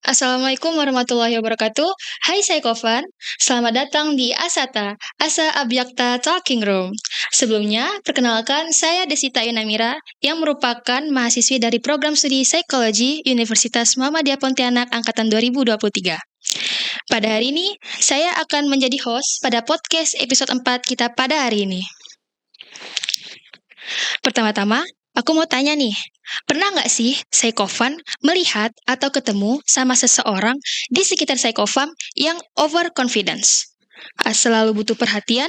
Assalamualaikum warahmatullahi wabarakatuh. Hai saya Kovan, selamat datang di Asata, Asa Abyakta Talking Room. Sebelumnya, perkenalkan saya Desita Yunamira yang merupakan mahasiswi dari program studi Psikologi Universitas Muhammadiyah Pontianak Angkatan 2023. Pada hari ini, saya akan menjadi host pada podcast episode 4 kita pada hari ini. Pertama-tama, aku mau tanya nih, pernah nggak sih Psychovan melihat atau ketemu sama seseorang di sekitar Psychovan yang overconfidence? Selalu butuh perhatian,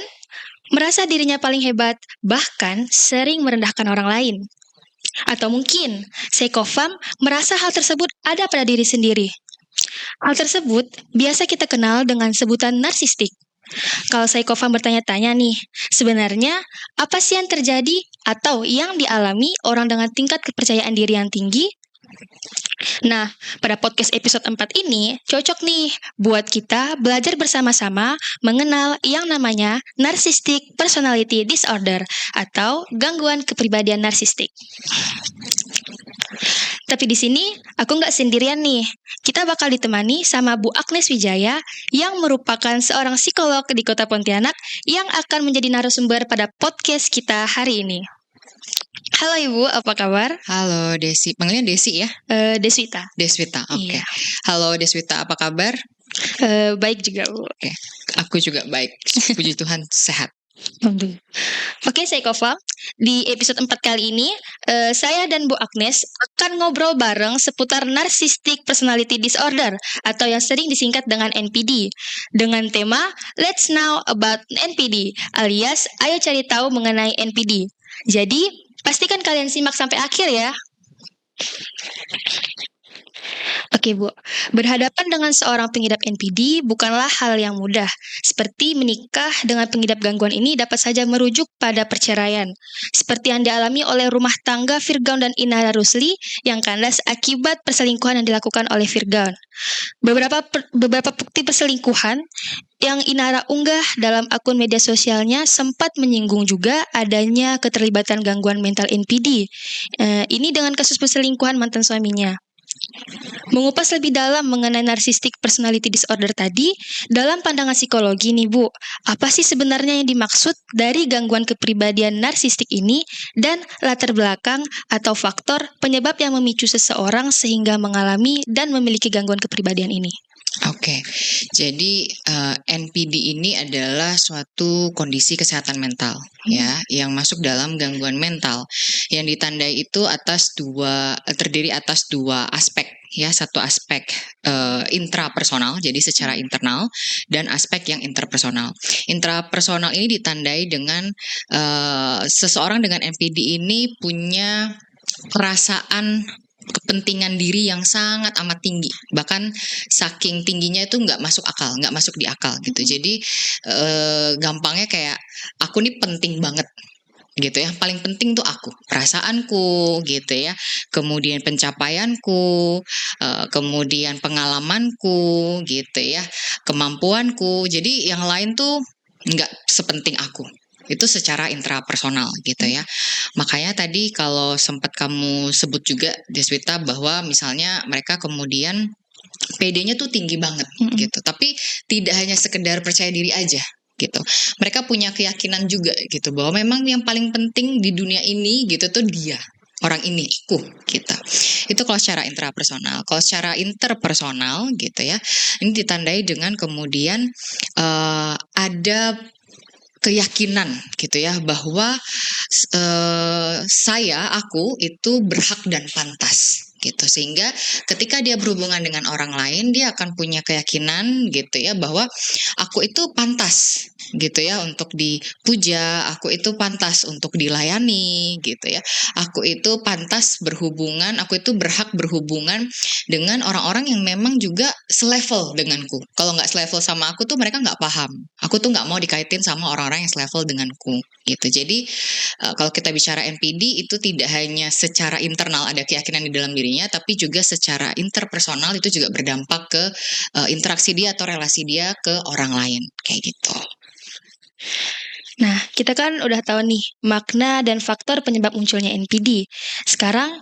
merasa dirinya paling hebat, bahkan sering merendahkan orang lain. Atau mungkin Psychovan merasa hal tersebut ada pada diri sendiri. Hal tersebut biasa kita kenal dengan sebutan narsistik. Kalau Psychovan bertanya-tanya nih, sebenarnya apa sih yang terjadi atau yang dialami orang dengan tingkat kepercayaan diri yang tinggi? Nah, pada podcast episode 4 ini cocok nih buat kita belajar bersama-sama mengenal yang namanya Narcissistic Personality Disorder atau gangguan kepribadian narsistik. Tapi di sini aku nggak sendirian nih. Kita bakal ditemani sama Bu Agnes Wijaya yang merupakan seorang psikolog di Kota Pontianak yang akan menjadi narasumber pada podcast kita hari ini. Halo Ibu, apa kabar? Halo Desi, panggilnya Desi ya? Deswita. Deswita, oke. Iya. Halo Deswita, apa kabar? Baik juga Bu. Oke, aku juga baik. Puji Tuhan sehat. Oke, saya Kova. Di episode 4 kali ini, saya dan Bu Agnes akan ngobrol bareng seputar Narcissistic Personality Disorder atau yang sering disingkat dengan NPD. Dengan tema Let's Know About NPD alias Ayo Cari Tahu Mengenai NPD. Jadi, pastikan kalian simak sampai akhir ya. Oke Bu, berhadapan dengan seorang pengidap NPD bukanlah hal yang mudah. Seperti menikah dengan pengidap gangguan ini dapat saja merujuk pada perceraian. Seperti yang dialami oleh rumah tangga Firgaun dan Inara Rusli yang kandas akibat perselingkuhan yang dilakukan oleh Firgaun. Beberapa bukti perselingkuhan yang Inara unggah dalam akun media sosialnya sempat menyinggung juga adanya keterlibatan gangguan mental NPD. Ini dengan kasus perselingkuhan mantan suaminya. Mengupas lebih dalam mengenai narcissistic personality disorder tadi, dalam pandangan psikologi nih Bu, apa sih sebenarnya yang dimaksud dari gangguan kepribadian narsistik ini dan latar belakang atau faktor penyebab yang memicu seseorang sehingga mengalami dan memiliki gangguan kepribadian ini? Oke, jadi NPD ini adalah suatu kondisi kesehatan mental ya, yang masuk dalam gangguan mental yang ditandai itu terdiri atas dua aspek ya, satu aspek intrapersonal, jadi secara internal, dan aspek yang interpersonal. Intrapersonal ini ditandai dengan seseorang dengan NPD ini punya perasaan kepentingan diri yang sangat amat tinggi, bahkan saking tingginya itu nggak masuk di akal gitu. Jadi gampangnya kayak aku nih penting banget gitu ya, paling penting tuh aku, perasaanku gitu ya, kemudian pencapaianku, kemudian pengalamanku gitu ya, kemampuanku, jadi yang lain tuh nggak sepenting aku. Itu secara intrapersonal gitu ya. Makanya tadi kalau sempat kamu sebut juga Deswita bahwa misalnya mereka kemudian PD-nya tuh tinggi banget gitu. Tapi tidak hanya sekedar percaya diri aja gitu. Mereka punya keyakinan juga gitu bahwa memang yang paling penting di dunia ini gitu tuh dia. Orang ini, aku gitu. Itu kalau secara intrapersonal. Kalau secara interpersonal gitu ya, ini ditandai dengan kemudian ada keyakinan gitu ya bahwa aku itu berhak dan pantas gitu, sehingga ketika dia berhubungan dengan orang lain dia akan punya keyakinan gitu ya bahwa aku itu pantas gitu ya untuk dipuja, aku itu pantas untuk dilayani gitu ya, aku itu pantas berhubungan, aku itu berhak berhubungan dengan orang-orang yang memang juga selevel denganku. Kalau nggak selevel sama aku tuh mereka nggak paham, aku tuh nggak mau dikaitin sama orang-orang yang selevel denganku gitu. Jadi kalau kita bicara NPD itu tidak hanya secara internal ada keyakinan di dalam dirinya, tapi juga secara interpersonal itu juga berdampak ke interaksi dia atau relasi dia ke orang lain kayak gitu. Nah, kita kan udah tahu nih makna dan faktor penyebab munculnya NPD. Sekarang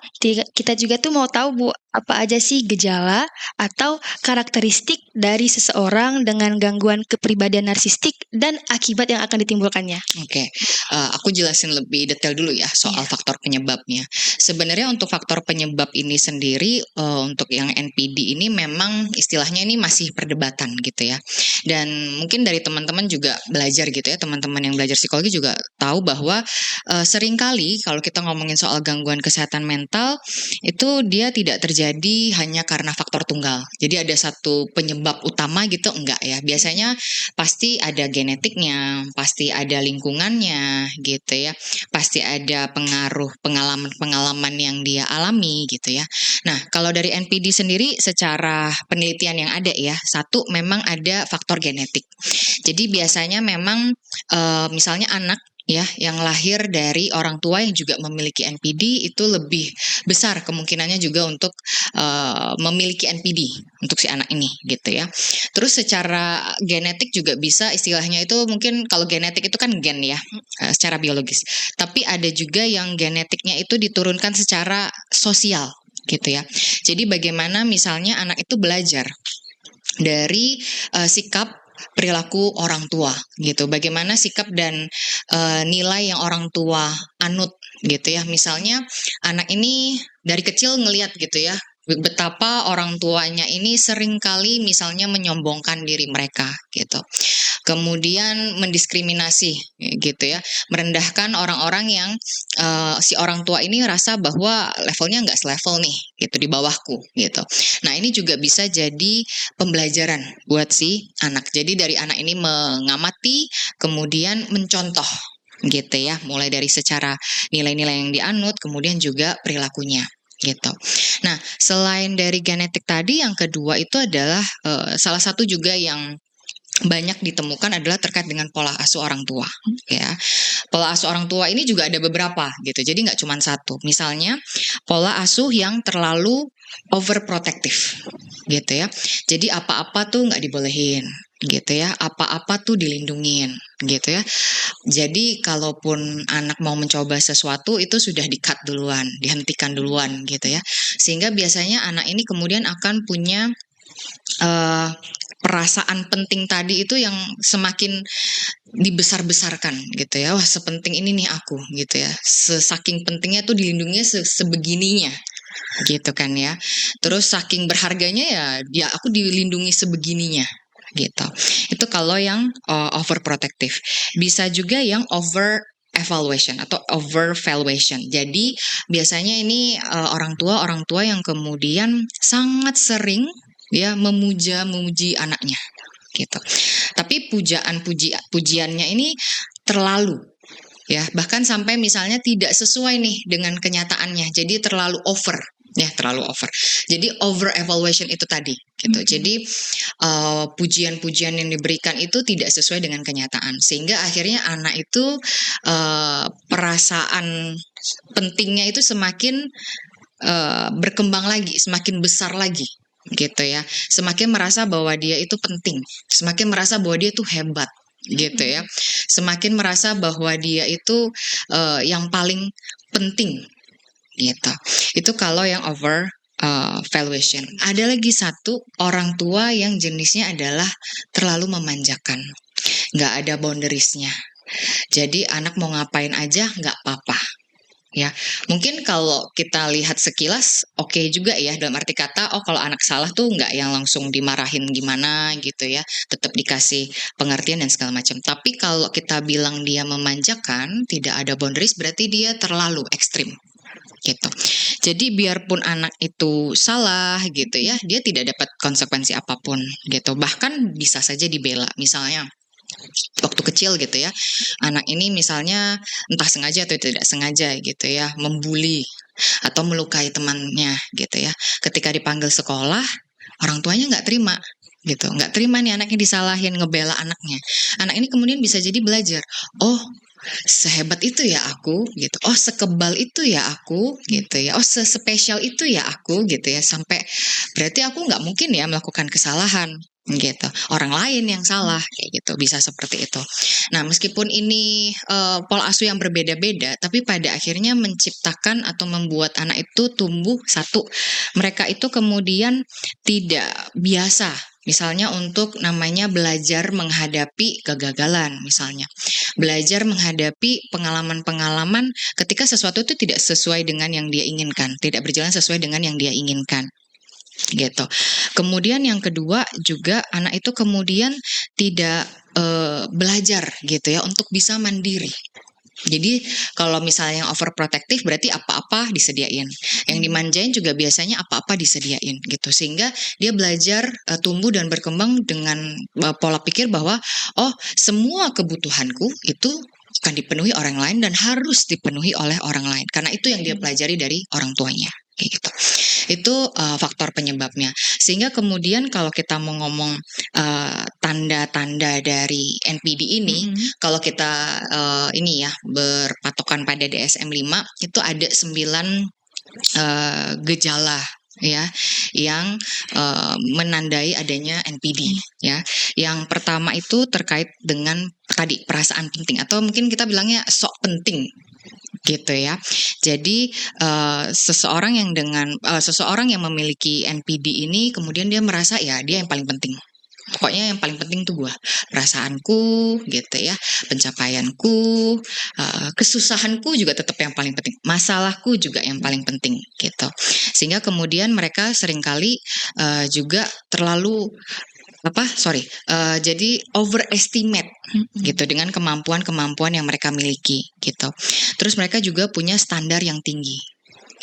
kita juga tuh mau tahu Bu, apa aja sih gejala atau karakteristik dari seseorang dengan gangguan kepribadian narsistik dan akibat yang akan ditimbulkannya. Oke, aku jelasin lebih detail dulu ya soal Iya. faktor penyebabnya. Sebenarnya untuk faktor penyebab ini sendiri, untuk yang NPD ini memang istilahnya ini masih perdebatan gitu ya. Dan mungkin dari teman-teman juga belajar gitu ya, teman-teman yang belajar psikologi juga tahu bahwa, seringkali kalau kita ngomongin soal gangguan kesehatan mental, itu dia tidak terjadi hanya karena faktor tunggal. Jadi ada satu penyebab utama gitu, enggak ya. Biasanya pasti ada genetiknya, pasti ada lingkungannya gitu ya, pasti ada pengaruh pengalaman-pengalaman yang dia alami gitu ya. Nah, kalau dari NPD sendiri secara penelitian yang ada ya, satu memang ada faktor genetik. Jadi biasanya memang misalnya anak ya yang lahir dari orang tua yang juga memiliki NPD itu lebih besar kemungkinannya juga untuk memiliki NPD untuk si anak ini gitu ya. Terus secara genetik juga bisa istilahnya itu mungkin kalau genetik itu kan gen ya, secara biologis. Tapi ada juga yang genetiknya itu diturunkan secara sosial gitu ya. Jadi bagaimana misalnya anak itu belajar dari sikap perilaku orang tua gitu. Bagaimana sikap dan nilai yang orang tua anut gitu ya. Misalnya anak ini dari kecil ngelihat gitu ya, betapa orang tuanya ini seringkali misalnya menyombongkan diri mereka gitu. Kemudian mendiskriminasi gitu ya, merendahkan orang-orang yang si orang tua ini rasa bahwa levelnya nggak selevel nih gitu di bawahku gitu. Nah, ini juga bisa jadi pembelajaran buat si anak. Jadi dari anak ini mengamati, kemudian mencontoh gitu ya, mulai dari secara nilai-nilai yang dianut, kemudian juga perilakunya gitu. Nah, selain dari genetik tadi, yang kedua itu adalah salah satu juga yang banyak ditemukan adalah terkait dengan pola asuh orang tua ya. Pola asuh orang tua ini juga ada beberapa gitu. Jadi nggak cuma satu. Misalnya pola asuh yang terlalu overprotective gitu ya. Jadi apa-apa tuh nggak dibolehin gitu ya. Apa-apa tuh dilindungin gitu ya. Jadi kalaupun anak mau mencoba sesuatu itu sudah di-cut duluan, dihentikan duluan gitu ya. Sehingga biasanya anak ini kemudian akan punya perasaan penting tadi itu yang semakin dibesar-besarkan gitu ya. Wah, sepenting ini nih aku gitu ya. Sesaking pentingnya tuh dilindunginya sebegininya gitu kan ya. Terus saking berharganya ya dia aku dilindungi sebegininya gitu. Itu kalau yang overprotective. Bisa juga yang over evaluation atau overvaluation. Jadi biasanya ini orang tua yang kemudian sangat sering ya memuji anaknya gitu. Tapi pujiannya ini terlalu ya, bahkan sampai misalnya tidak sesuai nih dengan kenyataannya. Jadi terlalu over ya, terlalu over. Jadi over evaluation itu tadi gitu. Jadi pujian-pujian yang diberikan itu tidak sesuai dengan kenyataan, sehingga akhirnya anak itu perasaan pentingnya itu semakin berkembang lagi, semakin besar lagi gitu ya. Semakin merasa bahwa dia itu penting, semakin merasa bahwa dia itu hebat gitu ya. Semakin merasa bahwa dia itu yang paling penting gitu. Itu kalau yang over valuation. Ada lagi satu orang tua yang jenisnya adalah terlalu memanjakan, nggak ada boundariesnya. Jadi anak mau ngapain aja nggak apa-apa. Ya, mungkin kalau kita lihat sekilas oke juga ya, dalam arti kata, oh kalau anak salah tuh nggak yang langsung dimarahin gimana gitu ya, tetap dikasih pengertian dan segala macam. Tapi kalau kita bilang dia memanjakan, tidak ada boundaries, berarti dia terlalu ekstrim gitu. Jadi biarpun anak itu salah gitu ya, dia tidak dapat konsekuensi apapun gitu. Bahkan bisa saja dibela. Misalnya waktu kecil gitu ya, anak ini misalnya entah sengaja atau tidak sengaja gitu ya, membuli atau melukai temannya gitu ya. Ketika dipanggil sekolah, orang tuanya nggak terima gitu, nggak terima nih anaknya disalahin, ngebela anaknya. Anak ini kemudian bisa jadi belajar, oh sehebat itu ya aku gitu, oh sekebal itu ya aku gitu ya, oh sespesial itu ya aku gitu ya, sampai berarti aku nggak mungkin ya melakukan kesalahan gitu. Orang lain yang salah kayak gitu, bisa seperti itu. Nah, meskipun ini pola asuh yang berbeda-beda, tapi pada akhirnya menciptakan atau membuat anak itu tumbuh satu, mereka itu kemudian tidak biasa. Misalnya untuk namanya belajar menghadapi kegagalan misalnya. Belajar menghadapi pengalaman-pengalaman ketika sesuatu itu tidak sesuai dengan yang dia inginkan, tidak berjalan sesuai dengan yang dia inginkan gitu. Kemudian yang kedua juga anak itu kemudian tidak belajar gitu ya untuk bisa mandiri. Jadi kalau misalnya yang overprotective berarti apa-apa disediain. Yang dimanjain juga biasanya apa-apa disediain gitu. Sehingga dia belajar tumbuh dan berkembang dengan pola pikir bahwa oh, semua kebutuhanku itu akan dipenuhi orang lain dan harus dipenuhi oleh orang lain. Karena itu yang dia pelajari dari orang tuanya kayak gitu. Itu faktor penyebabnya. Sehingga kemudian kalau kita mau ngomong tanda-tanda dari NPD ini, kalau kita ini ya berpatokan pada DSM-5 itu ada 9 gejala ya yang menandai adanya NPD ya. Yang pertama itu terkait dengan tadi perasaan penting atau mungkin kita bilangnya sok penting gitu ya. Jadi seseorang yang memiliki NPD ini kemudian dia merasa ya dia yang paling penting. Pokoknya yang paling penting tuh gue, perasaanku gitu ya, pencapaianku, kesusahanku juga tetap yang paling penting, masalahku juga yang paling penting gitu. Sehingga kemudian mereka seringkali juga terlalu jadi overestimate gitu dengan kemampuan-kemampuan yang mereka miliki gitu. Terus mereka juga punya standar yang tinggi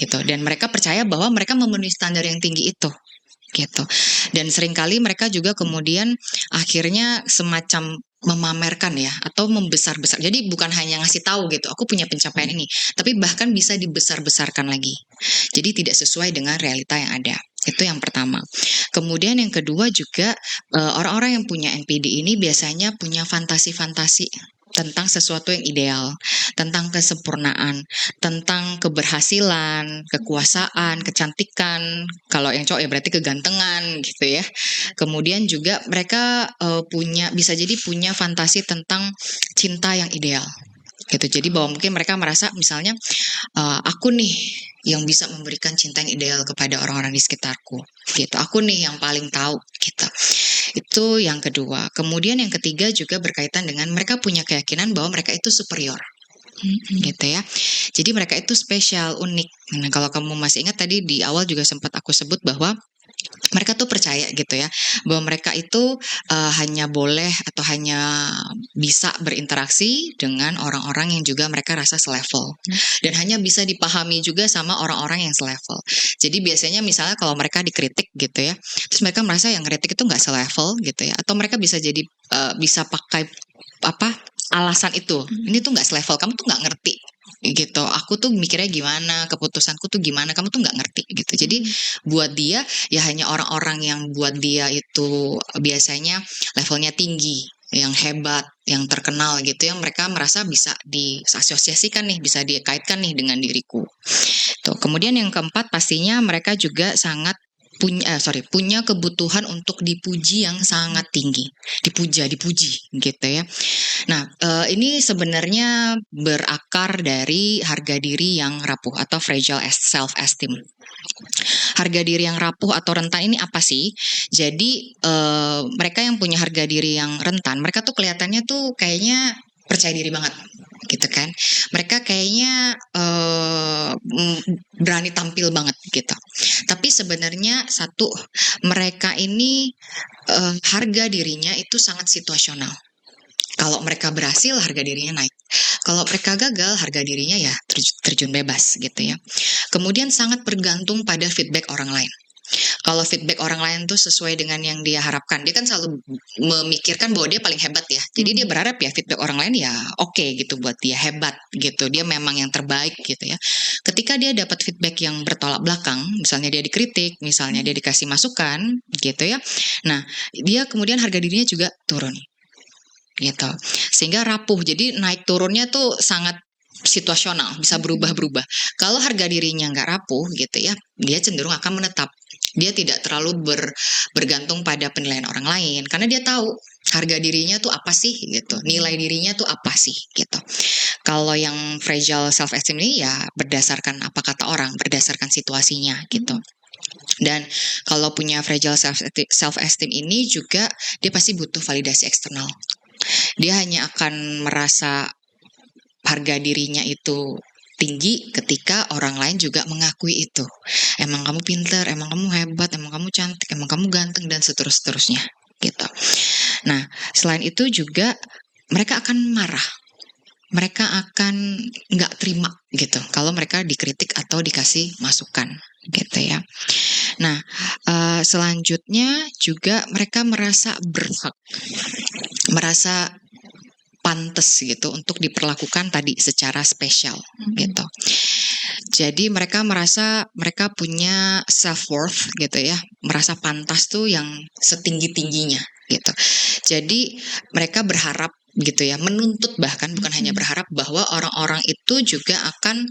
gitu dan mereka percaya bahwa mereka memenuhi standar yang tinggi itu gitu. Dan seringkali mereka juga kemudian akhirnya semacam memamerkan ya atau membesar-besar. Jadi bukan hanya ngasih tahu gitu, aku punya pencapaian ini, tapi bahkan bisa dibesar-besarkan lagi. Jadi tidak sesuai dengan realita yang ada. Itu yang pertama. Kemudian yang kedua juga orang-orang yang punya NPD ini biasanya punya fantasi-fantasi tentang sesuatu yang ideal, tentang kesempurnaan, tentang keberhasilan, kekuasaan, kecantikan. Kalau yang cowok ya berarti kegantengan gitu ya. Kemudian juga mereka bisa jadi punya fantasi tentang cinta yang ideal gitu. Jadi bahwa mungkin mereka merasa misalnya aku nih yang bisa memberikan cinta yang ideal kepada orang-orang di sekitarku gitu. Aku nih yang paling tahu gitu. Itu yang kedua. Kemudian yang ketiga juga berkaitan dengan mereka punya keyakinan bahwa mereka itu superior. Gitu ya. Jadi mereka itu spesial, unik. Nah, kalau kamu masih ingat tadi di awal juga sempat aku sebut bahwa mereka tuh percaya gitu ya bahwa mereka itu hanya boleh atau hanya bisa berinteraksi dengan orang-orang yang juga mereka rasa selevel dan hanya bisa dipahami juga sama orang-orang yang selevel. Jadi biasanya misalnya kalau mereka dikritik gitu ya, terus mereka merasa yang kritik itu nggak selevel gitu ya, atau mereka bisa jadi bisa pakai alasan itu, ini tuh nggak selevel, kamu tuh nggak ngerti gitu, aku tuh mikirnya gimana, keputusanku tuh gimana, kamu tuh nggak ngerti gitu. Jadi buat dia ya hanya orang-orang yang buat dia itu biasanya levelnya tinggi, yang hebat, yang terkenal gitu, yang mereka merasa bisa diasosiasikan nih, bisa dikaitkan nih dengan diriku. Tuh. Kemudian yang keempat pastinya mereka juga sangat punya kebutuhan untuk dipuji yang sangat tinggi, dipuji gitu ya. Nah, ini sebenarnya berakar dari harga diri yang rapuh atau fragile self-esteem. Harga diri yang rapuh atau rentan ini apa sih? Jadi mereka yang punya harga diri yang rentan, mereka tuh kelihatannya tuh kayaknya percaya diri banget gitu kan. Mereka kayaknya berani tampil banget gitu. Tapi sebenarnya satu, mereka ini harga dirinya itu sangat situasional. Kalau mereka berhasil, harga dirinya naik. Kalau mereka gagal, harga dirinya ya terjun bebas gitu ya. Kemudian sangat bergantung pada feedback orang lain. Kalau feedback orang lain tuh sesuai dengan yang dia harapkan, dia kan selalu memikirkan bahwa dia paling hebat ya. Jadi dia berharap ya feedback orang lain ya oke gitu buat dia, hebat gitu. Dia memang yang terbaik gitu ya. Ketika dia dapat feedback yang bertolak belakang, misalnya dia dikritik, misalnya dia dikasih masukan gitu ya. Nah, dia kemudian harga dirinya juga turun. Gitu. Sehingga rapuh. Jadi naik turunnya tuh sangat situasional, bisa berubah-berubah. Kalau harga dirinya nggak rapuh gitu ya, dia cenderung akan menetap. Dia tidak terlalu bergantung pada penilaian orang lain karena dia tahu harga dirinya tuh apa sih gitu, nilai dirinya tuh apa sih gitu. Kalau yang fragile self esteem ini ya berdasarkan apa kata orang, berdasarkan situasinya gitu. Dan kalau punya fragile self esteem ini juga dia pasti butuh validasi eksternal. Dia hanya akan merasa harga dirinya itu tinggi ketika orang lain juga mengakui itu. Emang kamu pintar, emang kamu hebat, emang kamu cantik, emang kamu ganteng, dan seterusnya gitu. Nah, selain itu juga mereka akan marah. Mereka akan nggak terima gitu kalau mereka dikritik atau dikasih masukan gitu ya. Nah, selanjutnya juga mereka merasa berhak, merasa pantes gitu untuk diperlakukan tadi secara spesial gitu. Jadi mereka merasa mereka punya self worth gitu ya, merasa pantas tuh yang setinggi-tingginya gitu. Jadi mereka berharap gitu ya, menuntut bahkan bukan hanya berharap bahwa orang-orang itu juga akan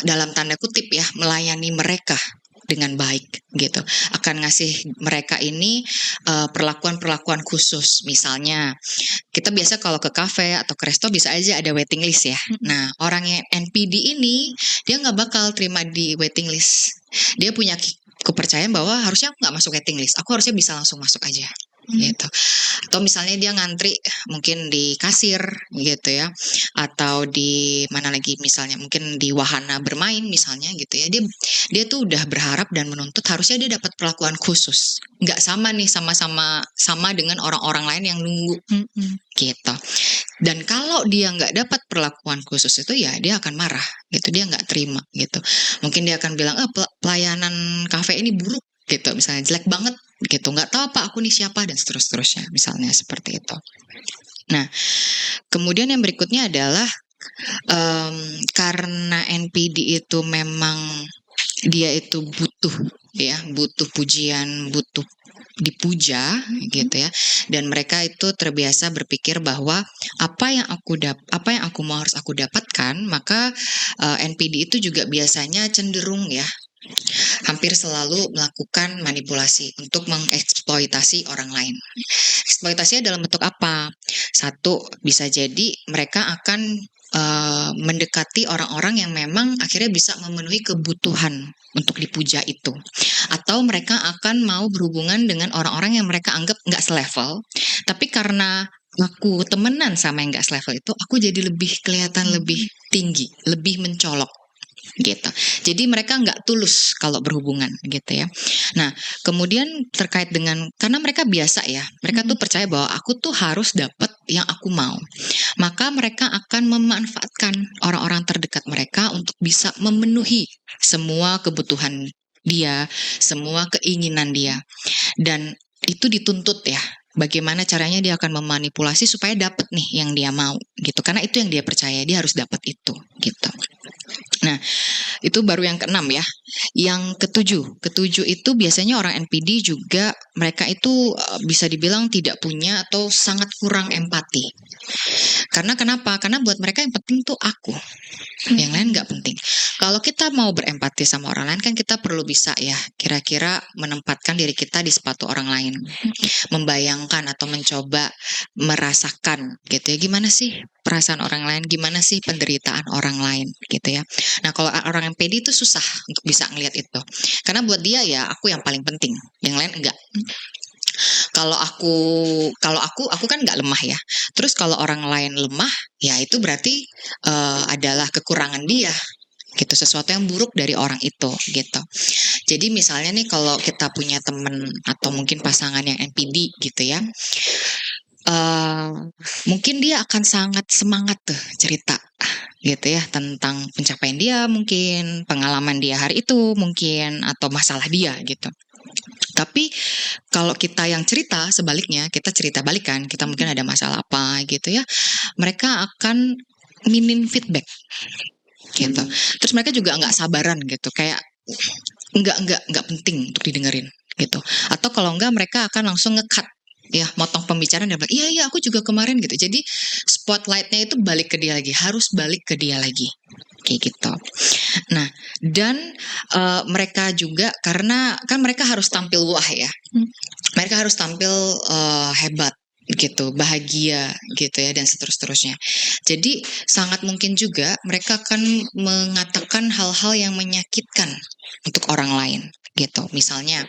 dalam tanda kutip ya melayani mereka dengan baik gitu, akan ngasih mereka ini perlakuan-perlakuan khusus. Misalnya kita biasa kalau ke kafe atau ke resto bisa aja ada waiting list ya. Nah, orang yang NPD ini dia nggak bakal terima di waiting list. Dia punya kepercayaan bahwa harusnya aku nggak masuk waiting list, aku harusnya bisa langsung masuk aja gitu. Atau misalnya dia ngantri mungkin di kasir gitu ya, atau di mana lagi misalnya mungkin di wahana bermain misalnya gitu ya, dia tuh udah berharap dan menuntut harusnya dia dapat perlakuan khusus, nggak sama nih sama dengan orang-orang lain yang nunggu gitu. Dan kalau dia nggak dapat perlakuan khusus itu ya dia akan marah gitu, dia nggak terima gitu. Mungkin dia akan bilang pelayanan kafe ini buruk gitu, misalnya jelek banget gitu, nggak tahu apa aku nih siapa, dan seterusnya misalnya seperti itu. Nah, kemudian yang berikutnya adalah karena NPD itu memang dia itu butuh pujian, butuh dipuja gitu ya, dan mereka itu terbiasa berpikir bahwa apa yang aku mau harus aku dapatkan, maka NPD itu juga biasanya cenderung ya hampir selalu melakukan manipulasi untuk mengeksploitasi orang lain. Eksploitasinya dalam bentuk apa? Satu, bisa jadi mereka akan mendekati orang-orang yang memang akhirnya bisa memenuhi kebutuhan untuk dipuja itu. Atau mereka akan mau berhubungan dengan orang-orang yang mereka anggap nggak selevel, tapi karena aku temenan sama yang nggak selevel itu, aku jadi lebih kelihatan lebih tinggi, lebih mencolok gitu. Jadi mereka nggak tulus kalau berhubungan gitu ya. Nah, kemudian terkait dengan karena mereka biasa ya, mereka tuh percaya bahwa aku tuh harus dapat yang aku mau. Maka mereka akan memanfaatkan orang-orang terdekat mereka untuk bisa memenuhi semua kebutuhan dia, semua keinginan dia. Dan itu dituntut ya. Bagaimana caranya dia akan memanipulasi supaya dapat nih yang dia mau gitu. Karena itu yang dia percaya, dia harus dapat itu gitu. Nah, itu baru yang keenam ya. Yang ketujuh itu biasanya orang NPD juga mereka itu bisa dibilang tidak punya atau sangat kurang empati. Karena kenapa? Karena buat mereka yang penting tuh aku. Yang lain nggak penting. Kalau kita mau berempati sama orang lain kan kita perlu bisa ya kira-kira menempatkan diri kita di sepatu orang lain. Membayangkan atau mencoba merasakan gitu ya. Gimana sih perasaan orang lain? Gimana sih penderitaan orang lain gitu ya. Nah, kalau orang NPD itu susah untuk bisa ngelihat itu. Karena buat dia ya aku yang paling penting, yang lain enggak. Kalau aku kan nggak lemah ya. Terus kalau orang lain lemah, ya itu berarti adalah kekurangan dia gitu, sesuatu yang buruk dari orang itu gitu. Jadi misalnya nih kalau kita punya temen atau mungkin pasangan yang NPD gitu ya, mungkin dia akan sangat semangat tuh cerita gitu ya tentang pencapaian dia, mungkin pengalaman dia hari itu mungkin, atau masalah dia gitu. Tapi kalau kita yang cerita sebaliknya, kita cerita balikan, kita mungkin ada masalah apa gitu ya, mereka akan minim feedback gitu. Terus mereka juga nggak sabaran gitu, kayak nggak penting untuk didengerin gitu. Atau kalau enggak mereka akan langsung nge-cut ya, motong pembicaraan dan bilang, iya aku juga kemarin gitu. Jadi spotlightnya itu balik ke dia lagi, harus balik ke dia lagi kayak gitu. Nah, dan mereka juga karena kan mereka harus tampil wah ya. Mereka harus tampil hebat gitu, bahagia gitu ya dan seterusnya. Jadi sangat mungkin juga mereka akan mengatakan hal-hal yang menyakitkan untuk orang lain gitu. Misalnya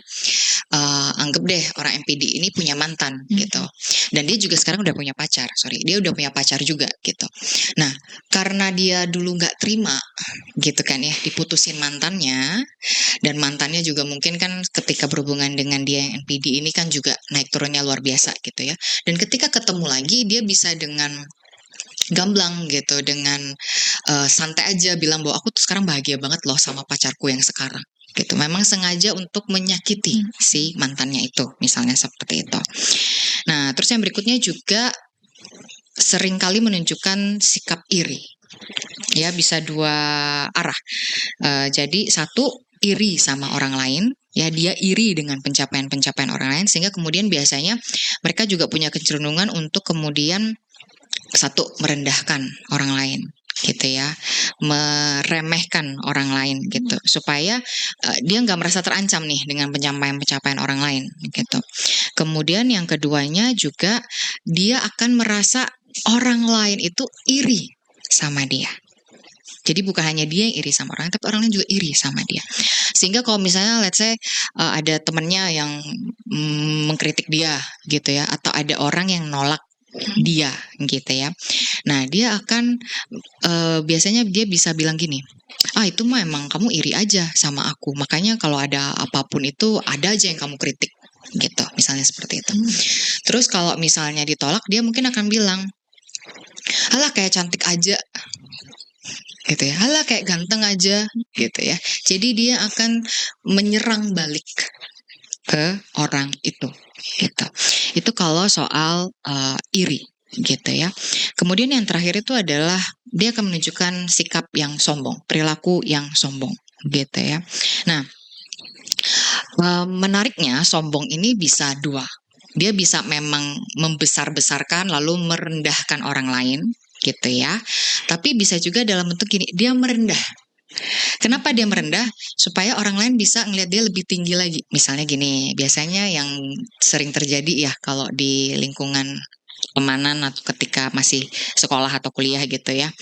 anggap deh orang MPD ini punya mantan gitu. Dan dia juga sekarang udah punya pacar, dia udah punya pacar juga gitu. Nah, karena dia dulu nggak terima gitu kan ya, diputusin mantannya, dan mantannya juga mungkin kan ketika berhubungan dengan dia yang NPD ini kan juga naik turunnya luar biasa gitu ya. Dan ketika ketemu lagi dia bisa dengan gamblang gitu, dengan santai aja bilang bahwa aku tuh sekarang bahagia banget loh sama pacarku yang sekarang gitu. Memang sengaja untuk menyakiti si mantannya itu, misalnya seperti itu. Nah, terus yang berikutnya juga seringkali menunjukkan sikap iri. Ya, bisa dua arah. Jadi satu, iri sama orang lain, ya dia iri dengan pencapaian-pencapaian orang lain, sehingga kemudian biasanya mereka juga punya kecenderungan untuk kemudian satu, merendahkan orang lain gitu ya, meremehkan orang lain gitu, supaya dia nggak merasa terancam nih dengan pencapaian-pencapaian orang lain gitu. Kemudian yang keduanya juga dia akan merasa orang lain itu iri sama dia. Jadi bukan hanya dia yang iri sama orang, tapi orang lain juga iri sama dia. Sehingga kalau misalnya let's say ada temennya yang mengkritik dia gitu ya, atau ada orang yang nolak dia gitu ya. Nah, dia akan biasanya dia bisa bilang gini, itu mah emang kamu iri aja sama aku. Makanya kalau ada apapun itu ada aja yang kamu kritik gitu. Misalnya seperti itu. Terus kalau misalnya ditolak, dia mungkin akan bilang, alah kayak cantik aja gitu ya, halah kayak ganteng aja gitu ya. Jadi dia akan menyerang balik ke orang itu gitu. Itu kalau soal iri gitu ya. Kemudian yang terakhir itu adalah dia akan menunjukkan sikap yang sombong, perilaku yang sombong gitu ya. Nah, menariknya sombong ini bisa dua. Dia bisa memang membesar-besarkan lalu merendahkan orang lain gitu ya. Tapi bisa juga dalam bentuk gini, dia merendah. Kenapa dia merendah? Supaya orang lain bisa ngelihat dia lebih tinggi lagi. Misalnya gini, biasanya yang sering terjadi ya kalau di lingkungan pertemanan atau ketika masih sekolah atau kuliah gitu ya.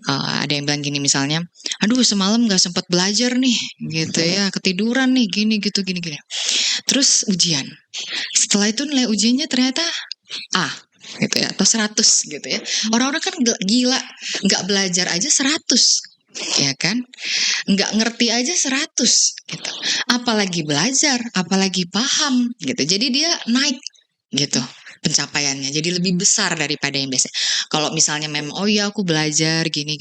Ada yang bilang gini misalnya, aduh semalam gak sempat belajar nih gitu ya, ketiduran nih gini gitu gini. Terus ujian. Setelah itu nilai ujiannya ternyata A gitu ya, atau 100 gitu ya. Orang-orang kan gila, nggak belajar aja 100 ya kan, nggak ngerti aja 100 gitu, apalagi belajar, apalagi paham gitu. Jadi dia naik gitu pencapaiannya, jadi lebih besar daripada yang biasa. Kalau misalnya memang oh ya aku belajar gini,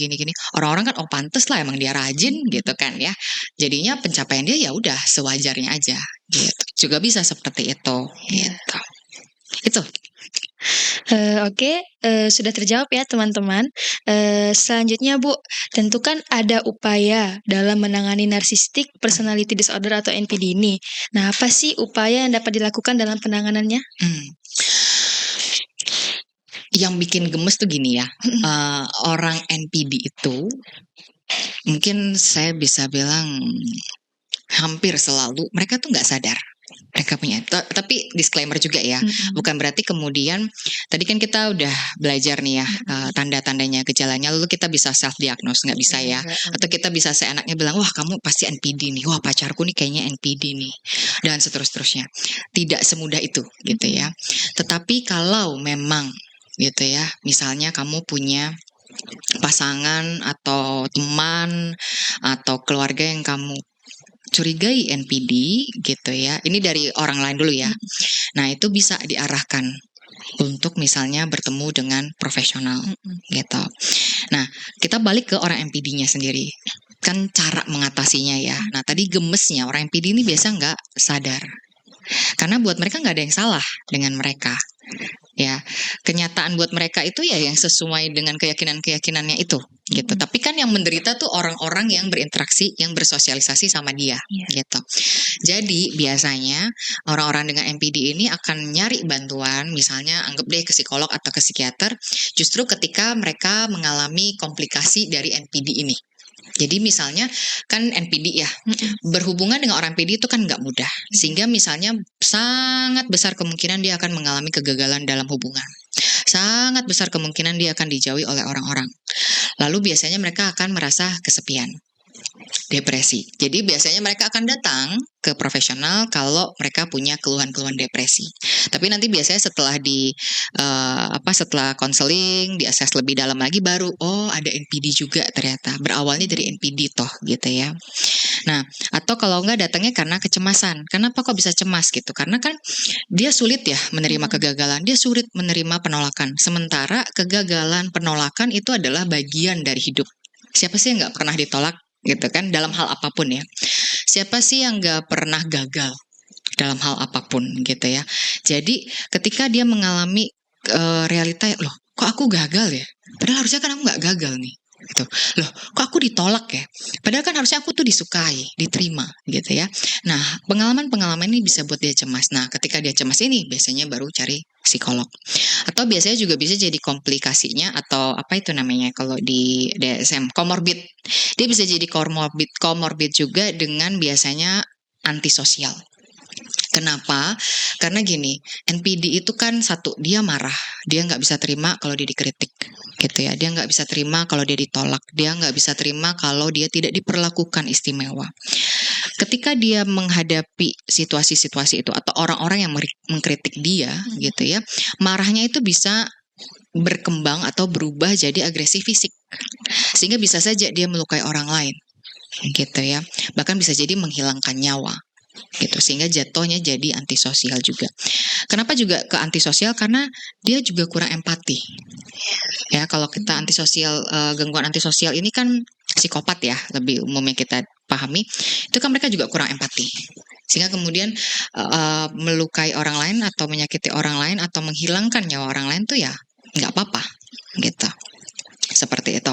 orang-orang kan oh pantes lah emang dia rajin gitu kan ya, jadinya pencapaian dia ya udah sewajarnya aja gitu. Juga bisa seperti itu gitu. Itu. Oke, sudah terjawab ya teman-teman. Selanjutnya Bu, tentu kan ada upaya dalam menangani narcissistic personality disorder atau NPD ini. Nah, apa sih upaya yang dapat dilakukan dalam penanganannya? Yang bikin gemes tuh gini ya, orang NPD itu mungkin saya bisa bilang hampir selalu mereka tuh nggak sadar mereka punya. Tapi disclaimer juga ya, bukan berarti kemudian tadi kan kita udah belajar nih ya tanda-tandanya, gejalanya, lalu kita bisa self diagnose, nggak bisa ya. Atau kita bisa seenaknya bilang wah kamu pasti NPD nih, wah pacarku nih kayaknya NPD nih, dan seterusnya. Tidak semudah itu gitu ya. Tetapi kalau memang gitu ya, misalnya kamu punya pasangan atau teman atau keluarga yang kamu curigai NPD gitu ya, ini dari orang lain dulu ya. Nah itu bisa diarahkan untuk misalnya bertemu dengan profesional gitu. Nah kita balik ke orang NPD-nya sendiri, kan cara mengatasinya ya. Nah tadi gemesnya orang NPD ini biasa nggak sadar, karena buat mereka nggak ada yang salah dengan mereka. Ya, kenyataan buat mereka itu ya yang sesuai dengan keyakinan-keyakinannya itu gitu. Tapi kan yang menderita tuh orang-orang yang berinteraksi, yang bersosialisasi sama dia gitu. Jadi biasanya orang-orang dengan NPD ini akan nyari bantuan, misalnya anggap deh ke psikolog atau ke psikiater, justru ketika mereka mengalami komplikasi dari NPD ini. Jadi misalnya kan NPD ya, berhubungan dengan orang NPD itu kan nggak mudah. Sehingga misalnya sangat besar kemungkinan dia akan mengalami kegagalan dalam hubungan. Sangat besar kemungkinan dia akan dijauhi oleh orang-orang. Lalu biasanya mereka akan merasa kesepian, depresi. Jadi biasanya mereka akan datang ke profesional kalau mereka punya keluhan-keluhan depresi. Tapi nanti biasanya setelah konseling, diakses lebih dalam lagi baru ada NPD juga ternyata. Berawalnya dari NPD toh gitu ya. Nah, atau kalau enggak datangnya karena kecemasan. Kenapa kok bisa cemas gitu? Karena kan dia sulit ya menerima kegagalan, dia sulit menerima penolakan. Sementara kegagalan, penolakan itu adalah bagian dari hidup. Siapa sih yang nggak pernah ditolak gitu kan dalam hal apapun ya? Siapa sih yang nggak pernah gagal dalam hal apapun gitu ya? Jadi ketika dia mengalami realita, loh kok aku gagal ya? Padahal harusnya kan aku nggak gagal nih. Gitu. Loh, kok aku ditolak ya? Padahal kan harusnya aku tuh disukai, diterima gitu ya. Nah, pengalaman-pengalaman ini bisa buat dia cemas. Nah, ketika dia cemas ini biasanya baru cari psikolog. Atau biasanya juga bisa jadi komplikasinya atau apa itu namanya kalau di DSM, komorbid. Dia bisa jadi komorbid juga dengan biasanya antisosial. Kenapa? Karena gini, NPD itu kan satu, dia marah, dia nggak bisa terima kalau dia dikritik, gitu ya. Dia nggak bisa terima kalau dia ditolak, dia nggak bisa terima kalau dia tidak diperlakukan istimewa. Ketika dia menghadapi situasi-situasi itu atau orang-orang yang mengkritik dia, gitu ya, marahnya itu bisa berkembang atau berubah jadi agresi fisik, sehingga bisa saja dia melukai orang lain, gitu ya. Bahkan bisa jadi menghilangkan nyawa. Gitu sehingga jatuhnya jadi antisosial juga. Kenapa juga ke antisosial? Karena dia juga kurang empati. Ya, kalau kita antisosial, gangguan antisosial ini kan psikopat ya, lebih umumnya kita pahami. Itu kan mereka juga kurang empati. Sehingga kemudian melukai orang lain atau menyakiti orang lain atau menghilangkan nyawa orang lain tuh ya nggak apa-apa gitu. Seperti itu.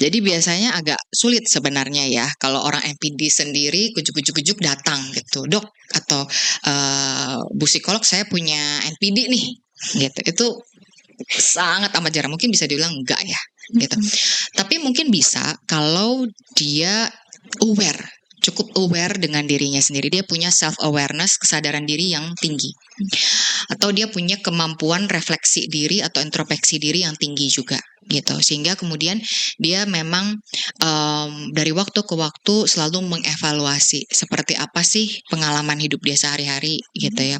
Jadi biasanya agak sulit sebenarnya ya kalau orang NPD sendiri ujuk-ujuk datang gitu, dok atau bu psikolog saya punya NPD nih, gitu. Itu sangat amat jarang. Mungkin bisa dibilang enggak ya, gitu. Tapi mungkin bisa kalau dia aware, cukup aware dengan dirinya sendiri. Dia punya self awareness, kesadaran diri yang tinggi. Atau dia punya kemampuan refleksi diri atau introspeksi diri yang tinggi juga gitu, sehingga kemudian dia memang dari waktu ke waktu selalu mengevaluasi seperti apa sih pengalaman hidup dia sehari-hari gitu ya,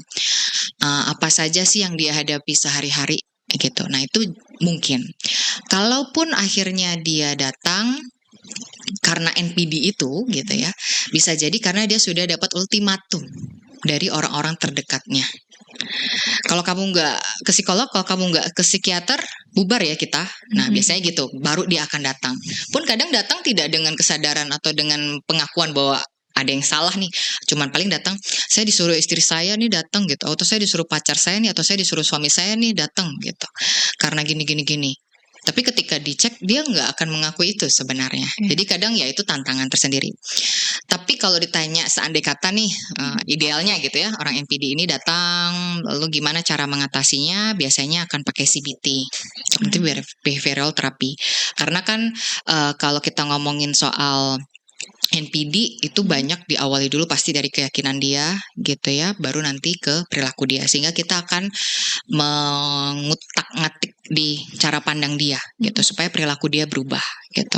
apa saja sih yang dia hadapi sehari-hari gitu. Nah itu mungkin kalaupun akhirnya dia datang karena NPD itu gitu ya, bisa jadi karena dia sudah dapat ultimatum dari orang-orang terdekatnya. Kalau kamu nggak ke psikolog, kalau kamu nggak ke psikiater, bubar ya kita. Nah, biasanya gitu, baru dia akan datang. Pun kadang datang tidak dengan kesadaran atau dengan pengakuan bahwa ada yang salah nih. Cuman paling datang, saya disuruh istri saya nih datang gitu, atau saya disuruh pacar saya nih, atau saya disuruh suami saya nih datang gitu. Karena gini. Tapi ketika dicek, dia nggak akan mengakui itu sebenarnya. Jadi kadang ya itu tantangan tersendiri. Tapi kalau ditanya seandai kata nih, idealnya gitu ya, orang NPD ini datang, lalu gimana cara mengatasinya? Biasanya akan pakai CBT, Cognitive Behavioral Therapy. Karena kan kalau kita ngomongin soal NPD itu banyak diawali dulu pasti dari keyakinan dia gitu ya, baru nanti ke perilaku dia, sehingga kita akan mengutak-ngatik di cara pandang dia gitu supaya perilaku dia berubah gitu.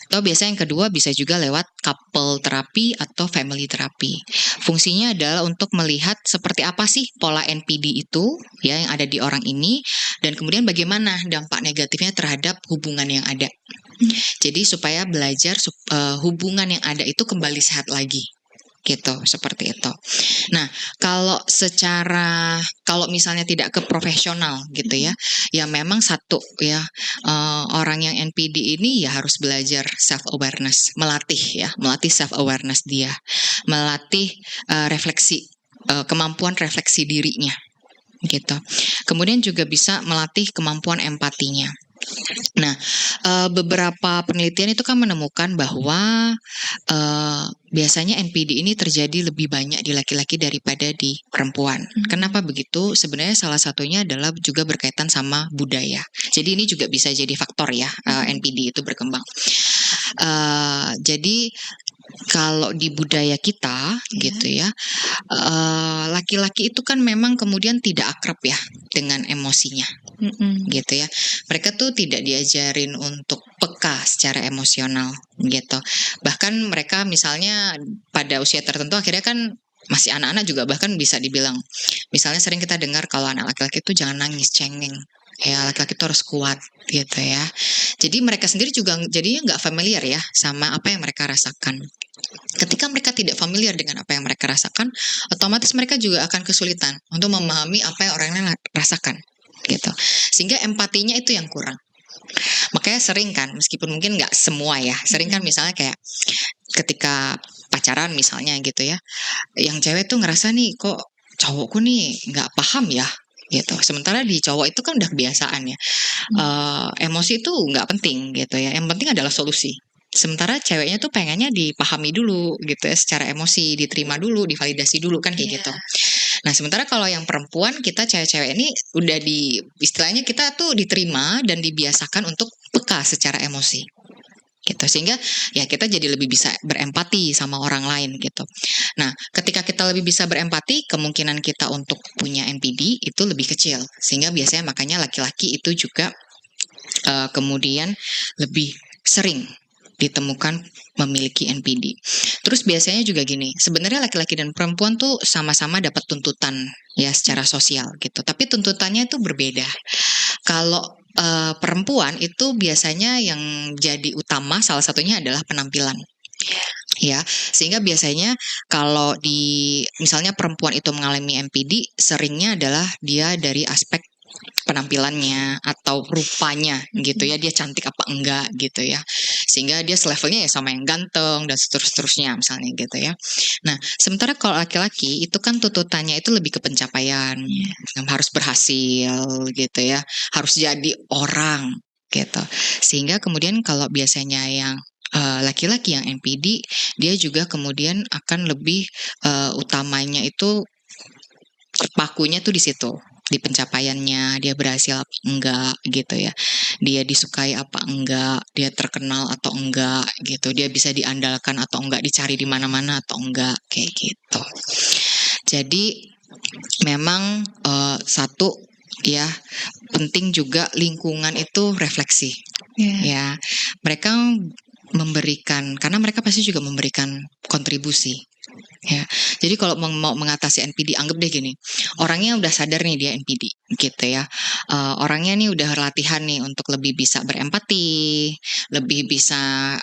Atau biasanya yang kedua bisa juga lewat couple terapi atau family terapi. Fungsinya adalah untuk melihat seperti apa sih pola NPD itu ya yang ada di orang ini, dan kemudian bagaimana dampak negatifnya terhadap hubungan yang ada. Jadi supaya belajar hubungan yang ada itu kembali sehat lagi gitu, seperti itu. Nah, kalau misalnya tidak ke profesional gitu ya memang satu ya, orang yang NPD ini ya harus belajar self awareness, melatih self awareness dia, melatih refleksi, kemampuan refleksi dirinya gitu. Kemudian juga bisa melatih kemampuan empatinya. Nah, beberapa penelitian itu kan menemukan bahwa biasanya NPD ini terjadi lebih banyak di laki-laki daripada di perempuan. Kenapa begitu? Sebenarnya salah satunya adalah juga berkaitan sama budaya. Jadi ini juga bisa jadi faktor ya, NPD itu berkembang. Jadi kalau di budaya kita gitu ya, laki-laki itu kan memang kemudian tidak akrab ya dengan emosinya gitu ya. Mereka tuh tidak diajarin untuk peka secara emosional gitu. Bahkan mereka misalnya pada usia tertentu akhirnya kan masih anak-anak juga bahkan bisa dibilang, misalnya sering kita dengar kalau anak laki-laki itu jangan nangis, cengeng. Ya laki-laki itu harus kuat gitu ya. Jadi mereka sendiri juga jadinya nggak familiar ya sama apa yang mereka rasakan. Ketika mereka tidak familiar dengan apa yang mereka rasakan, otomatis mereka juga akan kesulitan untuk memahami apa yang orang lain rasakan gitu. Sehingga empatinya itu yang kurang. Makanya sering kan, meskipun mungkin nggak semua ya, sering kan misalnya kayak ketika pacaran misalnya gitu ya, yang cewek tuh ngerasa nih kok cowokku nih nggak paham ya gitu. Sementara di cowok itu kan udah kebiasaan ya. Emosi itu nggak penting gitu ya. Yang penting adalah solusi. Sementara ceweknya tuh pengennya dipahami dulu gitu ya, secara emosi, diterima dulu, divalidasi dulu kan kayak gitu. Nah, sementara kalau yang perempuan kita cewek-cewek ini udah istilahnya kita tuh diterima dan dibiasakan untuk peka secara emosi. Gitu. Sehingga ya kita jadi lebih bisa berempati sama orang lain gitu. Nah, ketika kita lebih bisa berempati, kemungkinan kita untuk punya NPD itu lebih kecil. Sehingga biasanya makanya laki-laki itu juga kemudian lebih sering ditemukan memiliki NPD. Terus biasanya juga gini, sebenarnya laki-laki dan perempuan tuh sama-sama dapat tuntutan ya secara sosial gitu. Tapi tuntutannya itu berbeda. Kalau perempuan itu biasanya yang jadi utama salah satunya adalah penampilan. Ya, sehingga biasanya kalau misalnya perempuan itu mengalami NPD, seringnya adalah dia dari aspek penampilannya atau rupanya gitu ya, dia cantik apa enggak gitu ya, sehingga dia selevelnya ya sama yang ganteng dan seterusnya misalnya gitu ya. Nah, sementara kalau laki-laki itu kan tuntutannya itu lebih ke pencapaian, harus berhasil gitu ya, harus jadi orang gitu, sehingga kemudian kalau biasanya yang laki-laki yang NPD, dia juga kemudian akan lebih utamanya itu pakunya tuh di situ, di pencapaiannya, dia berhasil apa enggak gitu ya. Dia disukai apa enggak, dia terkenal atau enggak gitu. Dia bisa diandalkan atau enggak, dicari di mana-mana atau enggak, kayak gitu. Jadi memang satu ya, penting juga lingkungan itu refleksi. Ya, mereka memberikan, karena mereka pasti juga memberikan kontribusi. Ya, jadi kalau mau mengatasi NPD, anggap deh gini, orangnya udah sadar nih dia NPD, gitu ya. Orangnya nih udah latihan nih untuk lebih bisa berempati, lebih bisa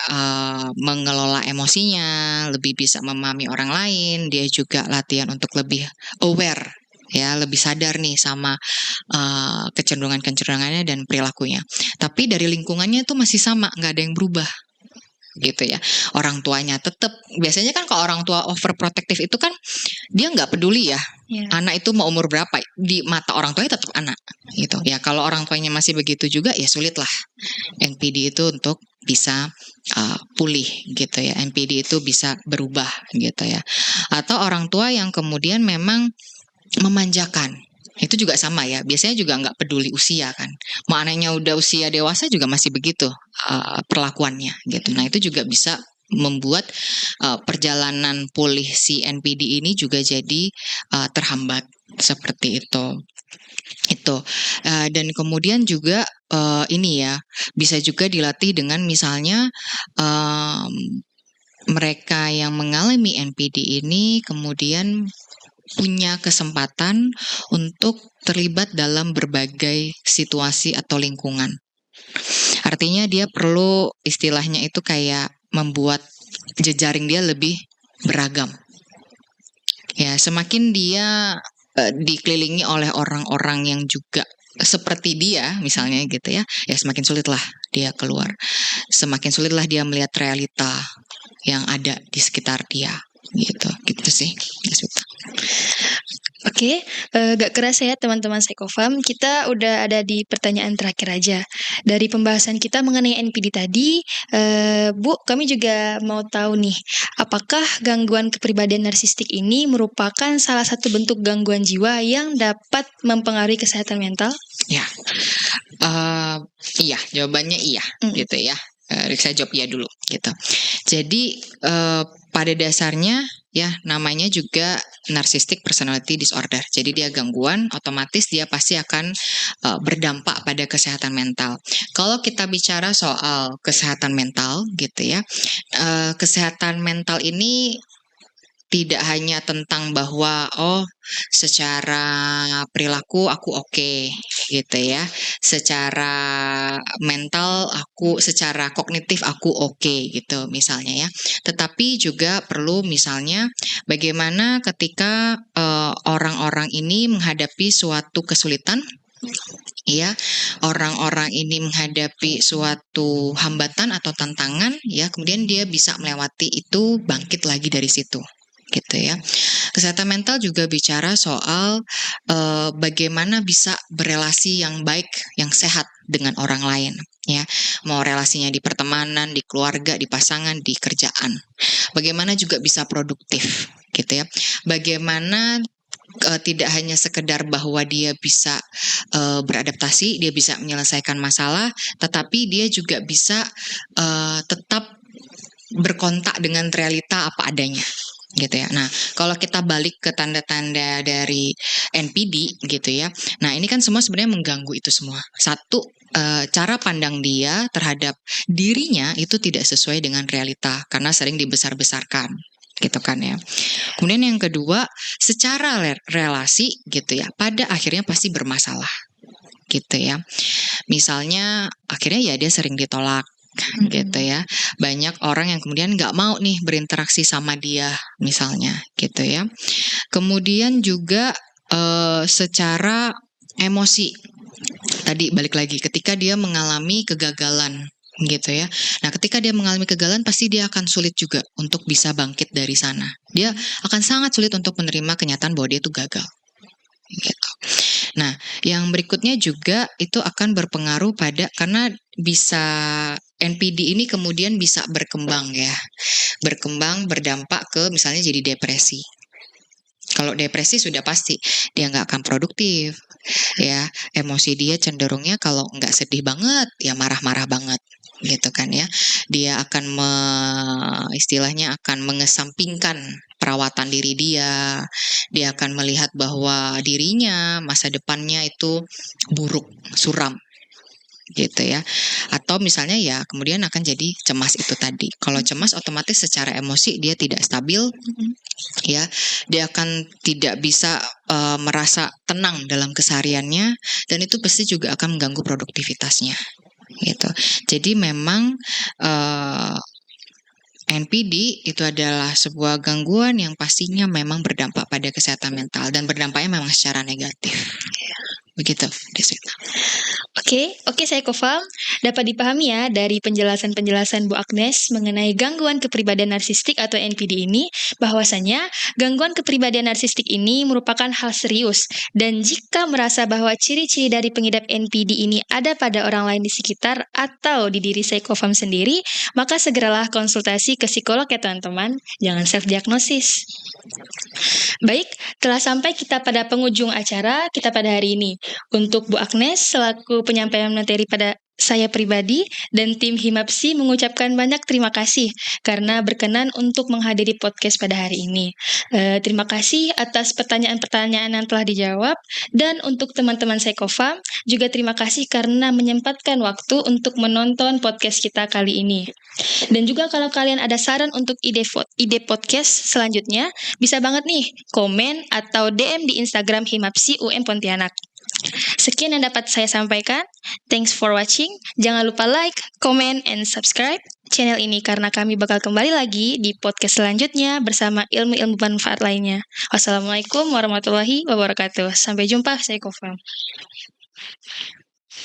mengelola emosinya, lebih bisa memahami orang lain. Dia juga latihan untuk lebih aware, ya, lebih sadar nih sama kecenderungannya dan perilakunya. Tapi dari lingkungannya itu masih sama, nggak ada yang berubah. Gitu ya, orang tuanya tetap, biasanya kan kalau orang tua overprotective itu kan dia nggak peduli ya, anak itu mau umur berapa, di mata orang tuanya tetap anak gitu ya. Kalau orang tuanya masih begitu juga ya sulit lah NPD itu untuk bisa pulih gitu ya, NPD itu bisa berubah gitu ya. Atau orang tua yang kemudian memang memanjakan, itu juga sama ya, biasanya juga nggak peduli usia kan, mau anaknya udah usia dewasa juga masih begitu perlakuannya gitu. Nah, itu juga bisa membuat perjalanan pulih si NPD ini juga jadi terhambat seperti itu. Dan kemudian juga ini ya, bisa juga dilatih dengan misalnya mereka yang mengalami NPD ini kemudian punya kesempatan untuk terlibat dalam berbagai situasi atau lingkungan. Artinya dia perlu istilahnya itu kayak membuat jejaring dia lebih beragam. Ya, semakin dia dikelilingi oleh orang-orang yang juga seperti dia misalnya gitu ya, ya semakin sulitlah dia keluar. Semakin sulitlah dia melihat realita yang ada di sekitar dia. Gitu sih. Oke, gak kerasa ya teman-teman Psychofam, kita udah ada di pertanyaan terakhir aja. Dari pembahasan kita mengenai NPD tadi, Bu, kami juga mau tahu nih, apakah gangguan kepribadian narsistik ini merupakan salah satu bentuk gangguan jiwa yang dapat mempengaruhi kesehatan mental? Ya, iya, jawabannya iya, gitu ya. Riksa jawab ya dulu gitu. Jadi pada dasarnya ya namanya juga narcissistic personality disorder. Jadi dia gangguan, otomatis dia pasti akan berdampak pada kesehatan mental. Kalau kita bicara soal kesehatan mental gitu ya, kesehatan mental ini tidak hanya tentang bahwa secara perilaku aku oke, gitu ya. Secara mental secara kognitif aku oke gitu misalnya ya. Tetapi juga perlu misalnya bagaimana ketika orang-orang ini menghadapi suatu kesulitan, ya, orang-orang ini menghadapi suatu hambatan atau tantangan, ya, kemudian dia bisa melewati itu, bangkit lagi dari situ, gitu ya. Kesehatan mental juga bicara soal bagaimana bisa berelasi yang baik, yang sehat dengan orang lain, ya. Mau relasinya di pertemanan, di keluarga, di pasangan, di kerjaan. Bagaimana juga bisa produktif, gitu ya. Bagaimana tidak hanya sekedar bahwa dia bisa beradaptasi, dia bisa menyelesaikan masalah, tetapi dia juga bisa tetap berkontak dengan realita apa adanya, gitu ya. Nah, kalau kita balik ke tanda-tanda dari NPD gitu ya. Nah, ini kan semua sebenarnya mengganggu itu semua. Satu, cara pandang dia terhadap dirinya itu tidak sesuai dengan realita karena sering dibesar-besarkan, gitu kan ya. Kemudian yang kedua, secara relasi gitu ya, pada akhirnya pasti bermasalah, gitu ya. Misalnya akhirnya ya dia sering ditolak, gitu ya. Banyak orang yang kemudian nggak mau nih berinteraksi sama dia, misalnya, gitu ya. Kemudian juga secara emosi, tadi balik lagi, ketika dia mengalami kegagalan, gitu ya. Nah, ketika dia mengalami kegagalan, pasti dia akan sulit juga untuk bisa bangkit dari sana. Dia akan sangat sulit untuk menerima kenyataan bahwa dia itu gagal, gitu. Nah, yang berikutnya juga itu akan berpengaruh karena bisa NPD ini kemudian bisa berkembang ya, berdampak ke misalnya jadi depresi. Kalau depresi sudah pasti dia nggak akan produktif, ya. Emosi dia cenderungnya kalau nggak sedih banget, ya marah-marah banget, gitu kan ya. Dia akan istilahnya akan mengesampingkan perawatan diri dia. Dia akan melihat bahwa dirinya, masa depannya itu buruk, suram, gitu ya. Atau misalnya ya kemudian akan jadi cemas itu tadi. Kalau cemas otomatis secara emosi dia tidak stabil, ya. Dia akan tidak bisa merasa tenang dalam kesehariannya, dan itu pasti juga akan mengganggu produktivitasnya, gitu. Jadi memang NPD itu adalah sebuah gangguan yang pastinya memang berdampak pada kesehatan mental dan berdampaknya memang secara negatif. Begitu, Deswita. Oke, saya Kofal. Dapat dipahami ya dari penjelasan-penjelasan Bu Agnes mengenai gangguan kepribadian narsistik atau NPD ini, bahwasanya gangguan kepribadian narsistik ini merupakan hal serius, dan jika merasa bahwa ciri-ciri dari pengidap NPD ini ada pada orang lain di sekitar atau di diri Psychofarm sendiri, maka segeralah konsultasi ke psikolog ya teman-teman, jangan self-diagnosis. Baik, telah sampai kita pada penghujung acara kita pada hari ini. Untuk Bu Agnes selaku penyampaian materi pada saya pribadi dan tim Himapsi mengucapkan banyak terima kasih karena berkenan untuk menghadiri podcast pada hari ini. Terima kasih atas pertanyaan-pertanyaan yang telah dijawab, dan untuk teman-teman Psychofarm juga terima kasih karena menyempatkan waktu untuk menonton podcast kita kali ini. Dan juga kalau kalian ada saran untuk ide podcast selanjutnya, bisa banget nih komen atau DM di Instagram Himapsi UM Pontianak. Sekian yang dapat saya sampaikan. Thanks for watching. Jangan lupa like, comment, and subscribe channel ini karena kami bakal kembali lagi di podcast selanjutnya bersama ilmu-ilmu bermanfaat lainnya. Wassalamualaikum warahmatullahi wabarakatuh. Sampai jumpa, saya Kofam.